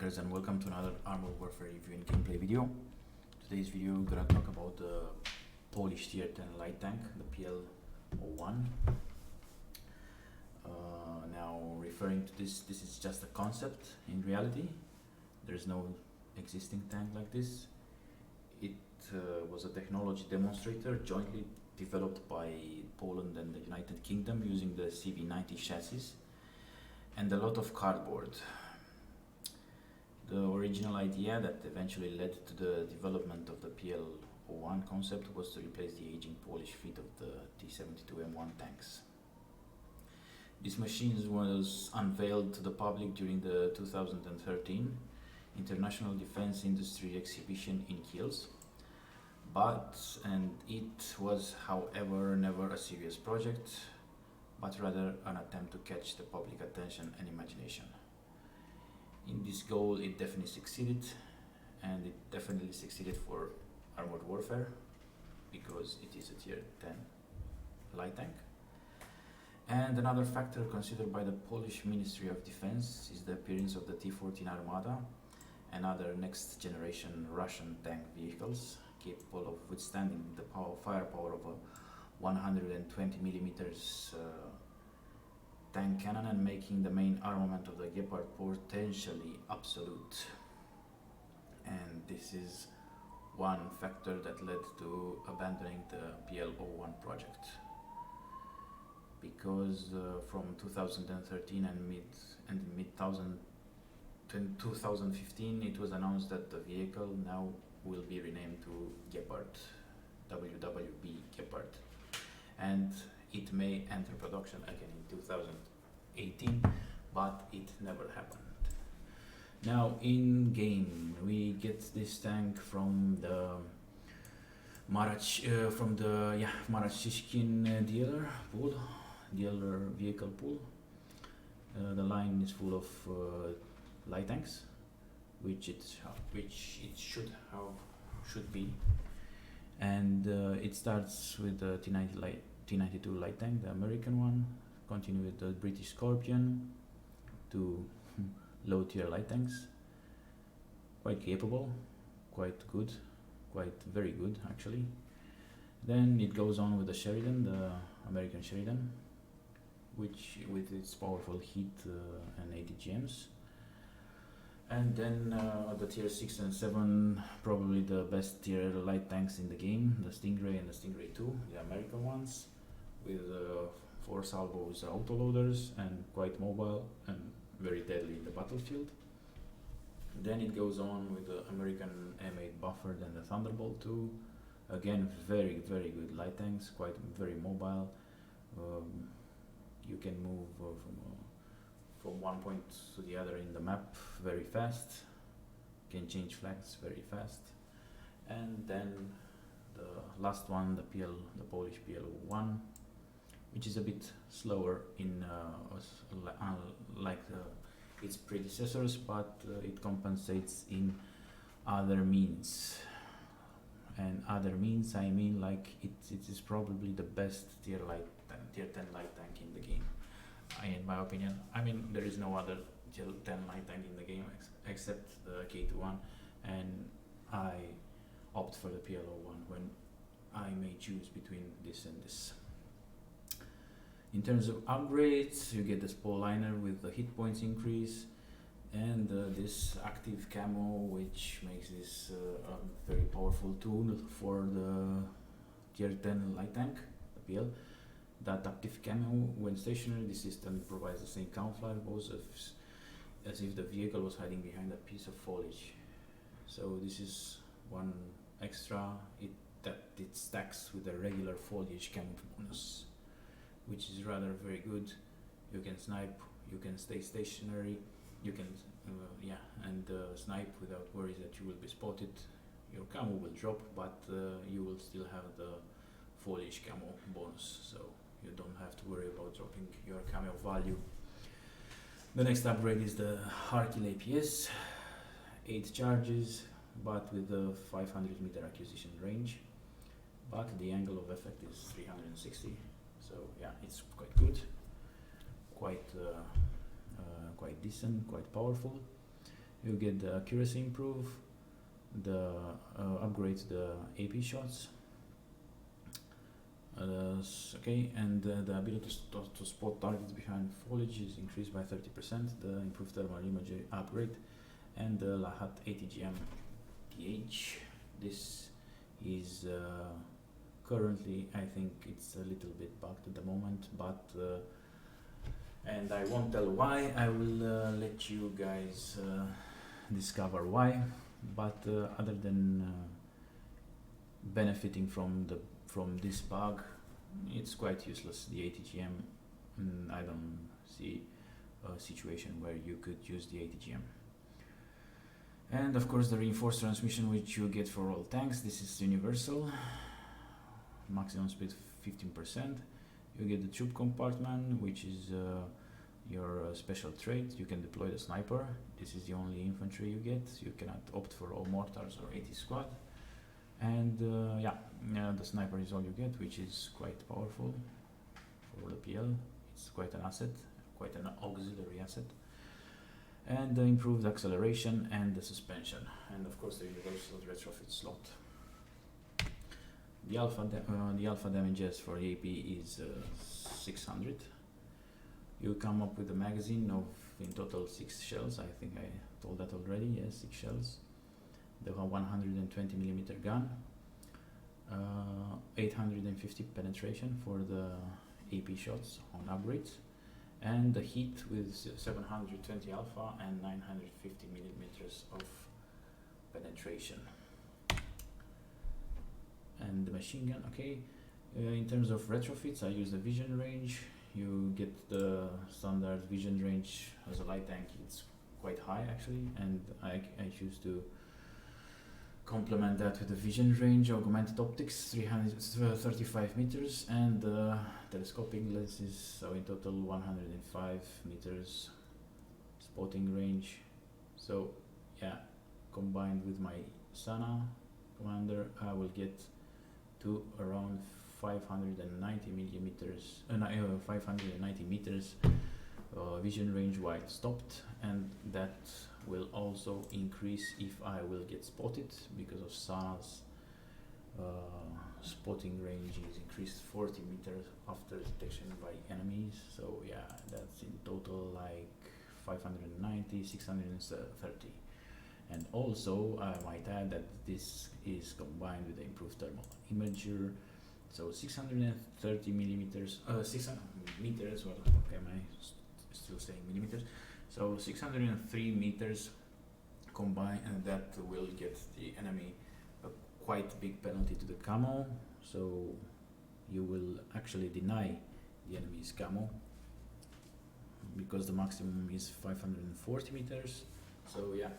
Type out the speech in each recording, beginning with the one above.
tankers, and welcome to another Armored Warfare review and gameplay video. Today's video we're gonna talk about the Polish tier 10 light tank, the PL-01. Now referring to this is just a concept. In reality there's no existing tank like this. It was a technology demonstrator jointly developed by Poland and the United Kingdom using the CV90 chassis and a lot of cardboard. The original idea that eventually led to the development of the PL-01 concept was to replace the aging Polish fleet of the T-72M1 tanks. This machine was unveiled to the public during the 2013 International Defense Industry Exhibition in Kielce, it was, however, never a serious project, but rather an attempt to catch the public attention and imagination. In this goal it definitely succeeded, and it definitely succeeded for armored warfare because it is a tier 10 light tank. And another factor considered by the Polish Ministry of Defense is the appearance of the T-14 Armata and other next generation Russian tank vehicles capable of withstanding the firepower of a 120mm tank cannon and making the main armament of the Gepard potentially absolute. And this is one factor that led to abandoning the PL-01 project, because from 2013 and mid 2015 it was announced that the vehicle now will be renamed to Gepard, WWB Gepard, and it may enter production again in 2018, but it never happened. Now in game we get this tank from the Maracishkin dealer vehicle pool. The line is full of light tanks, which it should be, and it starts with the T92 light tank, the American one, continue with the British Scorpion, two low tier light tanks, quite capable, quite good, quite very good actually. Then it goes on with the Sheridan, the American Sheridan, which with its powerful heat and ATGMs. And then the tier 6 and 7, probably the best tier light tanks in the game, the Stingray and the Stingray 2, the American ones, with 4 salvos autoloaders and quite mobile and very deadly in the battlefield. Then it goes on with the American M8 Buffered and the Thunderbolt 2, again very good light tanks, quite very mobile. You can move from one point to the other in the map very fast, can change flags very fast. And then the last one, the Polish PL-01, which is a bit slower in like its predecessors, but it compensates in other means. And other means, I mean, like it is probably the best tier 10 light tank in the game, in my opinion. I mean, there is no other tier 10 light tank in the game except the K21, and I opt for the PL-01 when I may choose between this and this. In terms of upgrades, you get the spall liner with the hit points increase, and this active camo, which makes this a very powerful tool for the tier 10 light tank, the PL. That active camo, when stationary, the system provides the same camouflage as if the vehicle was hiding behind a piece of foliage. So this is one extra that it stacks with the regular foliage camo bonus, which is rather very good. You can snipe, you can stay stationary, you can snipe without worries that you will be spotted. Your camo will drop, but you will still have the foliage camo bonus, so you don't have to worry about dropping your camo value. The next upgrade is the Harkill APS, 8 charges, but with the 500-meter acquisition range, but the angle of effect is 360. So yeah, it's quite good, quite decent, quite powerful. You get the accuracy improve, the upgrade the AP shots, okay, and the ability to spot targets behind foliage is increased by 30%, the improved thermal imagery upgrade, and the Lahat ATGM PH. This is currently, I think it's a little bit bugged at the moment, but and I won't tell why. I will let you guys discover why. But other than benefiting from this bug, it's quite useless. The ATGM, I don't see a situation where you could use the ATGM. And of course the reinforced transmission, which you get for all tanks. This is universal, maximum speed 15%. You get the troop compartment, which is your special trait. You can deploy the sniper. This is the only infantry you get. You cannot opt for all mortars or 80 squad. And the sniper is all you get, which is quite powerful for the PL. It's quite an asset, quite an auxiliary asset. And the improved acceleration and the suspension, and of course the universal retrofit slot. The alpha damages for AP is 600. You come up with a magazine of in total 6 shells. I think I told that already. Yes, 6 shells. The 120mm gun, 850 penetration for the AP shots on upgrades, and the hit with 720 alpha and 950mm of penetration. And the machine gun, okay. In terms of retrofits, I use the vision range. You get the standard vision range as a light tank. It's quite high actually, and I choose to complement that with the vision range, augmented optics, 335 meters, and telescopic lenses, so in total 105 meters spotting range. So yeah, combined with my Sana commander, I will get to around 590 meters vision range while stopped, and that will also increase if I will get spotted, because of Sana's spotting range is increased 40 meters after detection by enemies. So yeah, that's in total like 590, 630. And also I might add that this is combined with the improved thermal imager. So 630 millimeters, 600 meters, well, okay, am I still saying millimeters? So 603 meters combined, and that will get the enemy a quite big penalty to the camo. So you will actually deny the enemy's camo, because the maximum is 540 meters. So yeah,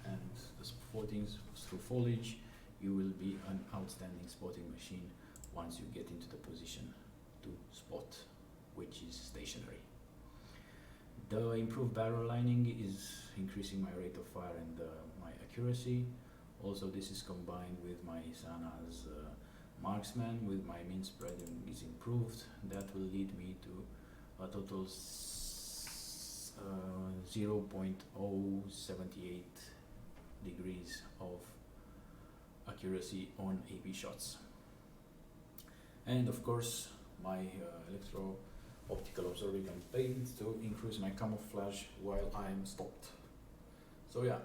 and the spotting through foliage, you will be an outstanding spotting machine once you get into the position to spot, which is stationary. The improved barrel lining is increasing my rate of fire and my accuracy. Also, this is combined with my Sana's marksman, with my min spread is improved. That will lead me to a total 0.078 degrees of accuracy on AP shots. And of course, my electro-optical observing paint to increase my camouflage while I'm stopped. So yeah,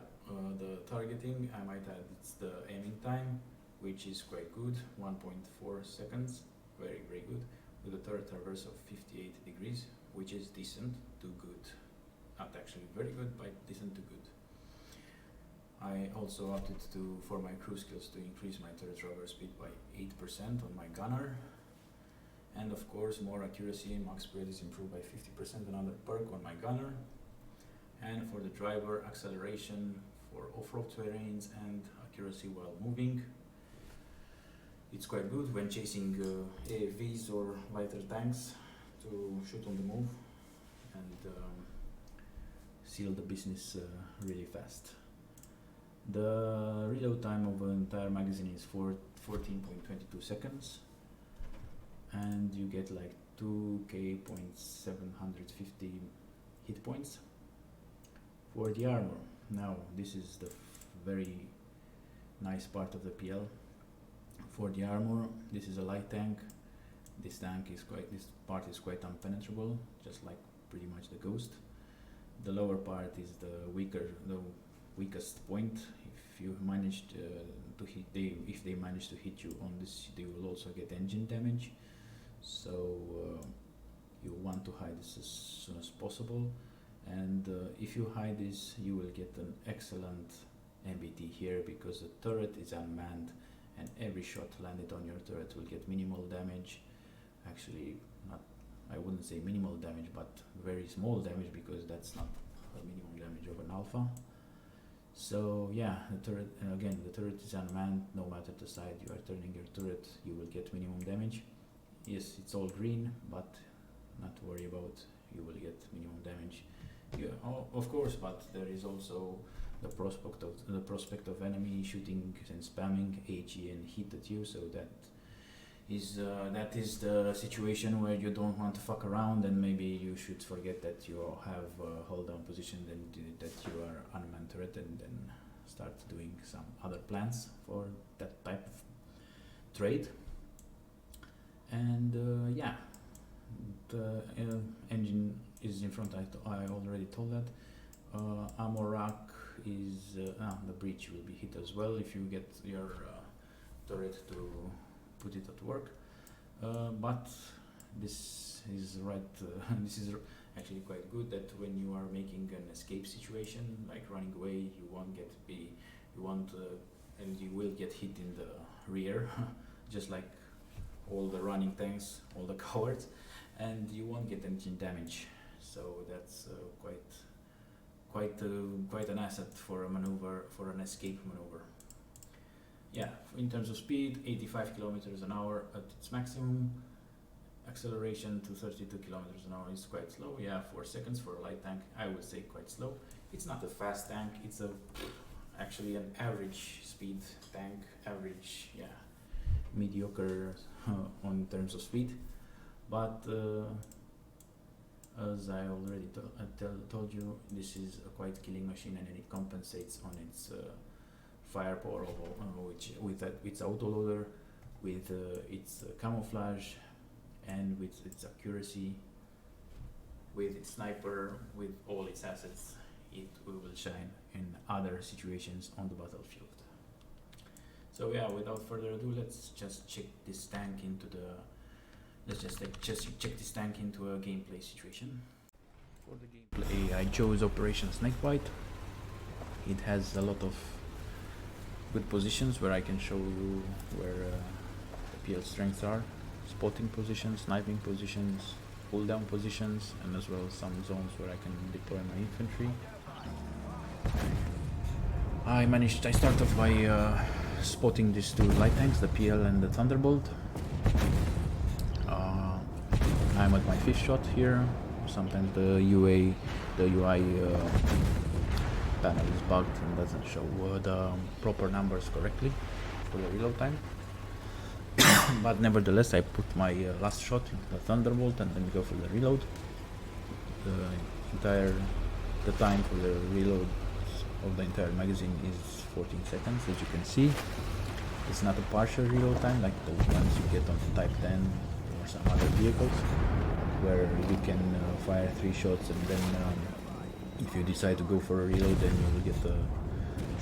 the targeting, I might add, it's the aiming time, which is quite good, 1.4 seconds, very good, with a turret traverse of 58 degrees, which is decent to good. Not actually very good, but decent to good. I also opted for my crew skills to increase my turret traverse speed by 8% on my gunner. And of course, more accuracy, max spread is improved by 50%, another perk on my gunner. And for the driver, acceleration for off-road terrains and accuracy while moving. It's quite good when chasing AFVs or lighter tanks to shoot on the move and seal the business really fast. The reload time of an entire magazine is 14.22 seconds, and you get like 2k.750 hit points. For the armor, Now this is the very nice part of the PL. For the armor, this is a light tank. This part is quite impenetrable, just like pretty much the Ghost. The lower part is the weakest point. If you manage to hit, if they manage to hit you on this, they will also get engine damage. So you want to hide this as soon as possible. And if you hide this, you will get an excellent MBT here, because the turret is unmanned, and every shot landed on your turret will get minimal damage. Actually, not, I wouldn't say minimal damage, but very small damage, because that's not a minimum damage of an alpha. So yeah, the turret, again, the turret is unmanned. No matter the side you are turning your turret, you will get minimum damage. Yes, it's all green, but not to worry about, you will get minimum damage. Of course, but there is also the prospect of enemy shooting and spamming HE and hit at you. So that is the situation where you don't want to fuck around, and maybe you should forget that you have a hold down position, then that you are unmanned turret, and then start doing some other plans for that type of trade. And yeah, the engine is in front. I already told that. Ammo rack is the breach will be hit as well if you get your turret to put it at work. But this is this is actually quite good, that when you are making an escape situation, like running away, you won't and you will get hit in the rear, just like all the running tanks, all the cowards, and you won't get engine damage. So that's quite an asset for a maneuver, for an escape maneuver. Yeah, in terms of speed, 85 kilometers an hour at its maximum. Acceleration to 32 kilometers an hour is quite slow. Yeah, 4 seconds for a light tank, I would say quite slow. It's not a fast tank, it's actually an average speed tank, average, yeah, mediocre on terms of speed. But as I already told you, this is a quite killing machine, and it compensates on its firepower, with its autoloader, with its camouflage, and with its accuracy, with its sniper, with all its assets. It will shine in other situations on the battlefield. So yeah, without further ado, let's just check this tank into a gameplay situation. For the gameplay, I chose Operation Snakebite. It has a lot of good positions where I can show you where the PL strengths are: spotting positions, sniping positions, pull down positions, and as well as some zones where I can deploy my infantry. I start off by spotting these two light tanks, the PL and the Thunderbolt. I'm at my 5th shot here. Sometimes the UI panel is bugged and doesn't show the proper numbers correctly for the reload time. But nevertheless, I put my last shot into the Thunderbolt and then go for the reload. The time for the reload of the entire magazine is 14 seconds, as you can see. It's not a partial reload time like the ones you get on the Type 10 or some other vehicles, where you can fire 3 shots, and then if you decide to go for a reload, then you will get a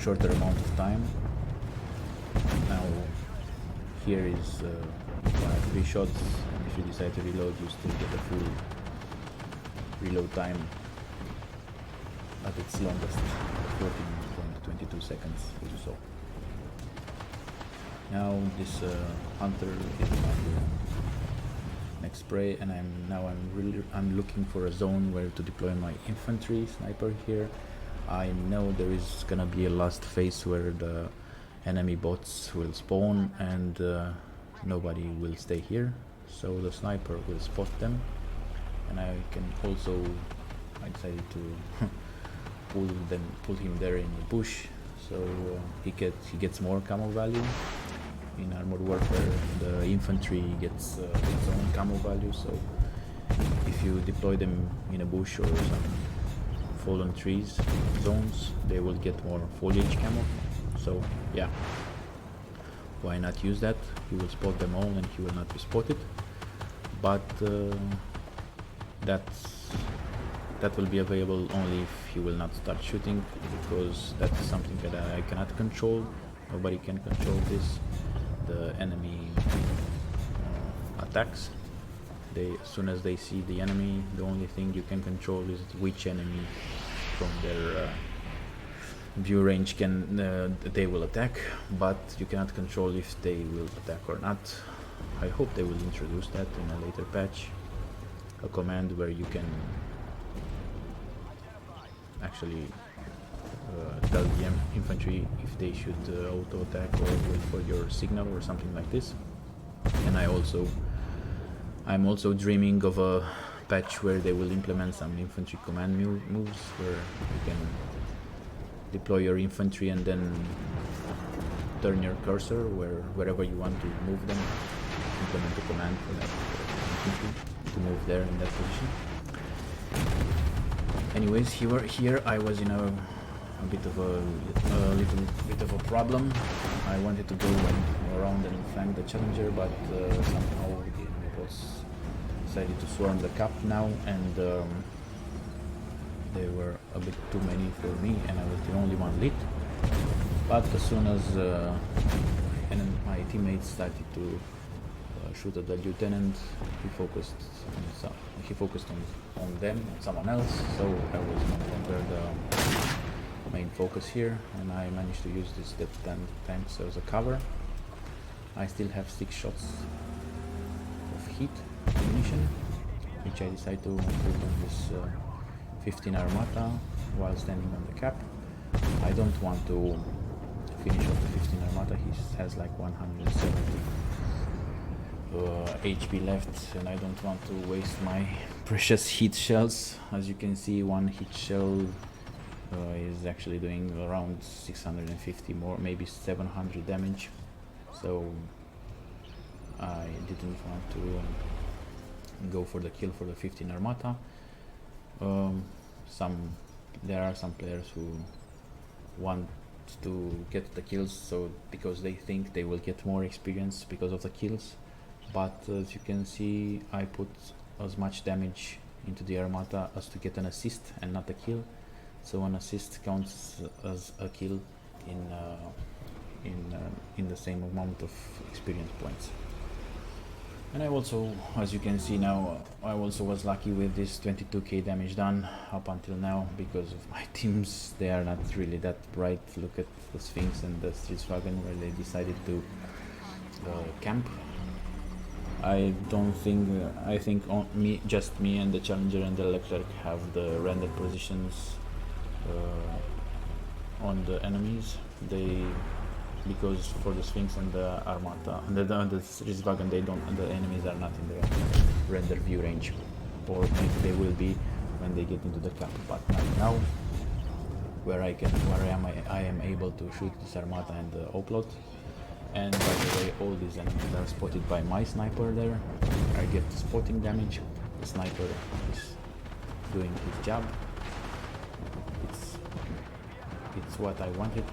shorter amount of time. Now here is 3 shots, and if you decide to reload, you still get a full reload time at its longest, 14.22 seconds, as you saw. Now this hunter is my next spray, and I'm looking for a zone where to deploy my infantry sniper here. I know there is gonna be a last phase where the enemy bots will spawn and nobody will stay here, so the sniper will spot them, and I decided to pull him there in the bush, so he gets more camo value. In Armored Warfare, the infantry gets its own camo value, so if you deploy them in a bush or some fallen trees zones, they will get more foliage camo. So yeah, why not use that? He will spot them all and he will not be spotted. But that will be available only if he will not start shooting, because that is something that I cannot control. Nobody can control this. The enemy attacks. As soon as they see the enemy, the only thing you can control is which enemy from their view range they will attack, but you cannot control if they will attack or not. I hope they will introduce that in a later patch, a command where you can actually tell the infantry if they should auto attack or wait for your signal or something like this. And I'm also dreaming of a patch where they will implement some infantry command moves where you can deploy your infantry and then turn your cursor wherever you want to move them, implement a command for that infantry to move there in that position. Anyways, here I was in a little bit of a problem. I wanted to go around and flank the challenger, but somehow the bots decided to swarm the cap now, and they were a bit too many for me, and I was the only one lit. But as soon as my teammates started to shoot at the lieutenant, he focused on them, someone else, so I was no longer the main focus here, and I managed to use this dead tanks as a cover. I still have 6 shots of heat ammunition, which I decided to put on this 15 Armata while standing on the cap. I don't want to finish off the 15 Armata, he has like 170 HP left, and I don't want to waste my precious heat shells. As you can see, one heat shell is actually doing around 650 more, maybe 700 damage, so I didn't want to go for the kill for the 15 Armata. There are some players who want to get the kills, so because they think they will get more experience because of the kills, but as you can see, I put as much damage into the Armata as to get an assist and not a kill, so an assist counts as a kill in the same amount of experience points. And I also, as you can see now, I also was lucky with this 22k damage done up until now, because of my teams. They are not really that bright. Look at the Sphinx and the Streetswagen where they decided to camp. I think just me and the Challenger and the Leclerc have the rendered positions on the enemies. Because for the Sphinx and the Armata and the Streetswagen, the enemies are not in the render view range, or maybe they will be when they get into the cap, but not now, where I am able to shoot this Armata and the Oplot. And by the way, all these enemies are spotted by my sniper there. I get spotting damage. The sniper is doing his job. It's what I wanted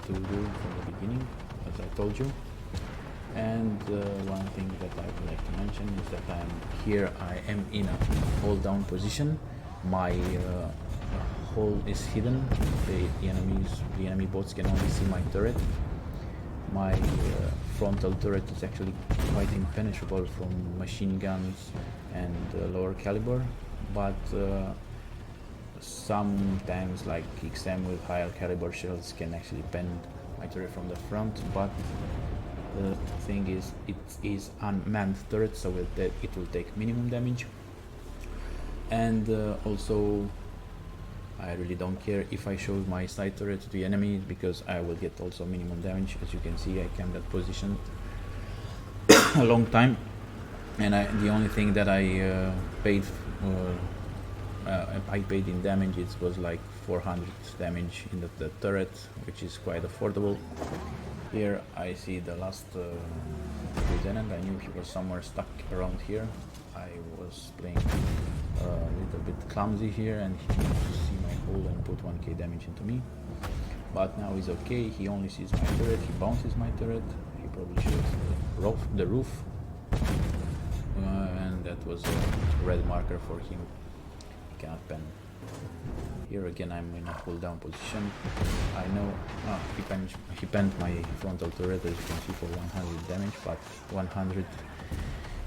to do from the beginning, as I told you. And one thing that I would like to mention is that I am in a hold down position. My hole is hidden. The enemy bots can only see my turret. My frontal turret is actually quite impenetrable from machine guns and lower caliber, but sometimes like XM with higher caliber shells can actually bend my turret from the front. But the thing is, it is unmanned turret, so it will take minimum damage. And also, I really don't care if I show my side turret to the enemy, because I will get also minimum damage. As you can see, I camped that position a long time, and the only thing that I paid in damage, it was like 400 damage in the turret, which is quite affordable. Here I see the last lieutenant. I knew he was somewhere stuck around here. I was playing a little bit clumsy here, and he managed to see my hole and put 1k damage into me. But now he's okay, he only sees my turret, he bounces my turret, he probably shoots the roof. And that was a red marker for him, he cannot pen. Here again I'm in a cooldown position. I know he penned my frontal turret, as you can see, for 100 damage, but 100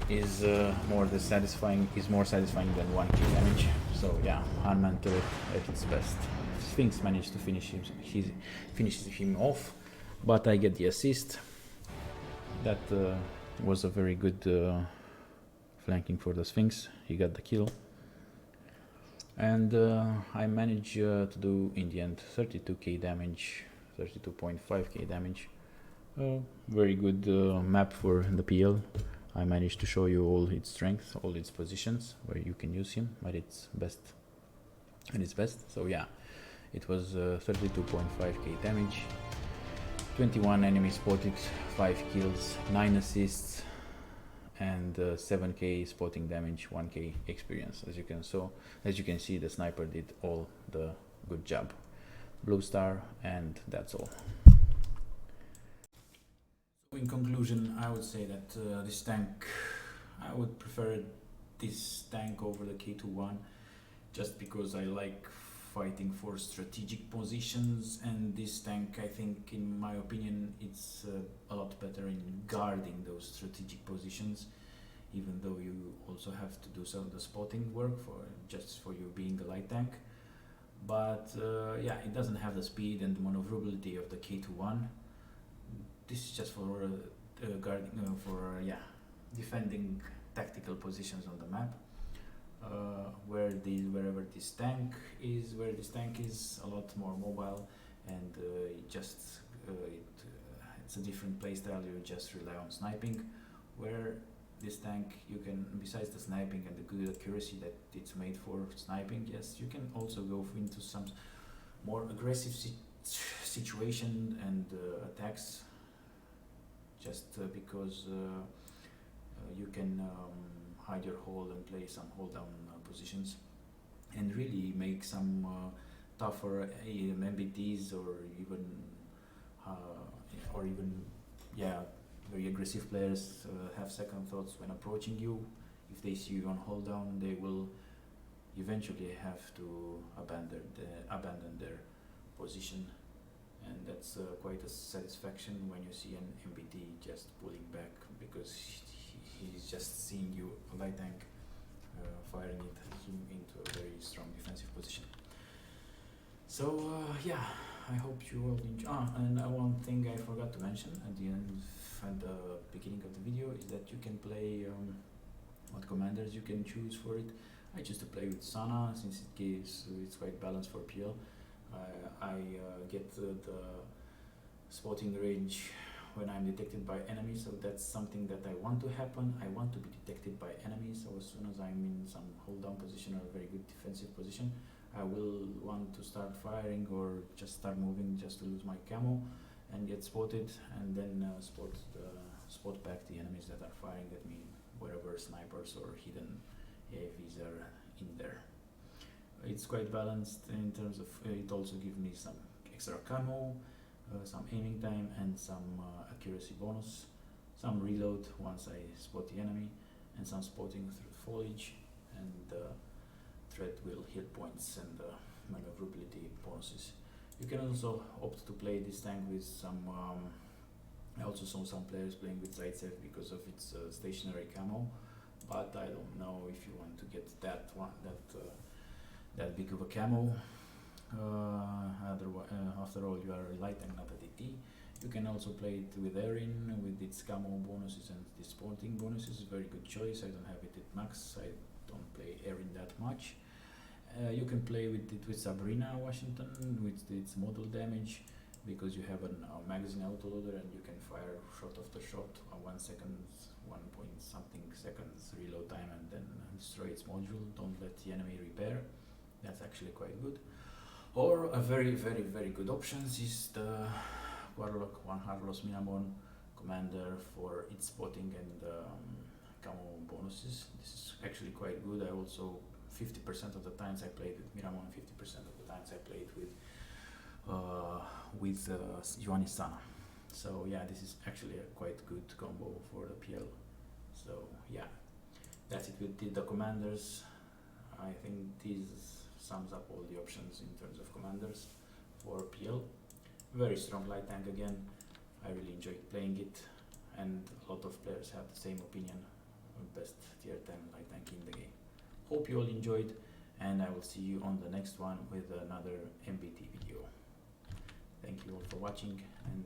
is more satisfying than 1k damage. So yeah, unmanned turret at its best. Sphinx managed to finishes him off, but I get the assist. That was a very good flanking for the Sphinx. He got the kill. And I managed to do, in the end, 32k damage, 32.5k damage. Very good map for the PL. I managed to show you all its strengths, all its positions where you can use him at its best. So yeah, it was 32.5k damage, 21 enemies spotted, 5 kills, 9 assists, and 7k spotting damage, 1k experience. As you can see, the sniper did all the good job. Blue star, and that's all. In conclusion, I would say that this tank, I would prefer this tank over the K21, just because I like fighting for strategic positions, and this tank, I think, in my opinion, it's a lot better in guarding those strategic positions, even though you also have to do some of the spotting work for you being a light tank. But yeah, it doesn't have the speed and the maneuverability of the K21. This is just for guarding, defending tactical positions on the map. Wherever this tank is a lot more mobile, and it's a different playstyle. You just rely on sniping, where this tank, you can, besides the sniping and the good accuracy that it's made for sniping, yes, you can also go into some more aggressive situation and attacks, just because you can hide your hole and play some hold down positions, and really make some tougher MBTs, or even very aggressive players have second thoughts when approaching you. If they see you on hold down, they will eventually have to abandon their position, and that's quite a satisfaction when you see an MBT just pulling back, because he's just seeing you, a light tank, firing him into a very strong defensive position. So yeah, I hope you all enjoy. And one thing I forgot to mention at the end and the beginning of the video is that you can play what commanders you can choose for it. I choose to play with Sana, since it's quite balanced for PL. I get the spotting range when I'm detected by enemies, so that's something that I want to happen. I want to be detected by enemies, so as soon as I'm in some hold down position or a very good defensive position, I will want to start firing or just start moving just to lose my camo and get spotted, and then spot back the enemies that are firing at me, wherever snipers or hidden AFVs are in there. It's quite balanced in terms of, it also gives me some extra camo, some aiming time, and some accuracy bonus, some reload once I spot the enemy, and some spotting through foliage, and threat will hit points and maneuverability bonuses. You can also opt to play this tank with some, I also saw some players playing with Zaitsev because of its stationary camo, but I don't know if you want to get that that big of a camo. After all, you are a light and not a DT. You can also play it with Erin, with its camo bonuses and its sporting bonuses. Very good choice. I don't have it at max. I don't play Erin that much. You can play with it with Sabrina Washington with its model damage, because you have a magazine autoloader and you can fire shot after shot, 1 second, 1 point something seconds reload time, and then destroy its module. Don't let the enemy repair. That's actually quite good. Or a very, very, very good option is the Warlock Juan Carlos Minamon commander for its spotting and camo bonuses. This is actually quite good. I also 50% of the times I played with Miramon, 50% of the times I played with Ioannis Sana. So yeah, this is actually a quite good combo for the PL. So yeah, that's it with the commanders. I think this sums up all the options in terms of commanders for PL. Very strong light tank again. I really enjoyed playing it, and a lot of players have the same opinion. Best tier 10 light tank in the game. Hope you all enjoyed, and I will see you on the next one with another MBT video. Thank you all for watching, and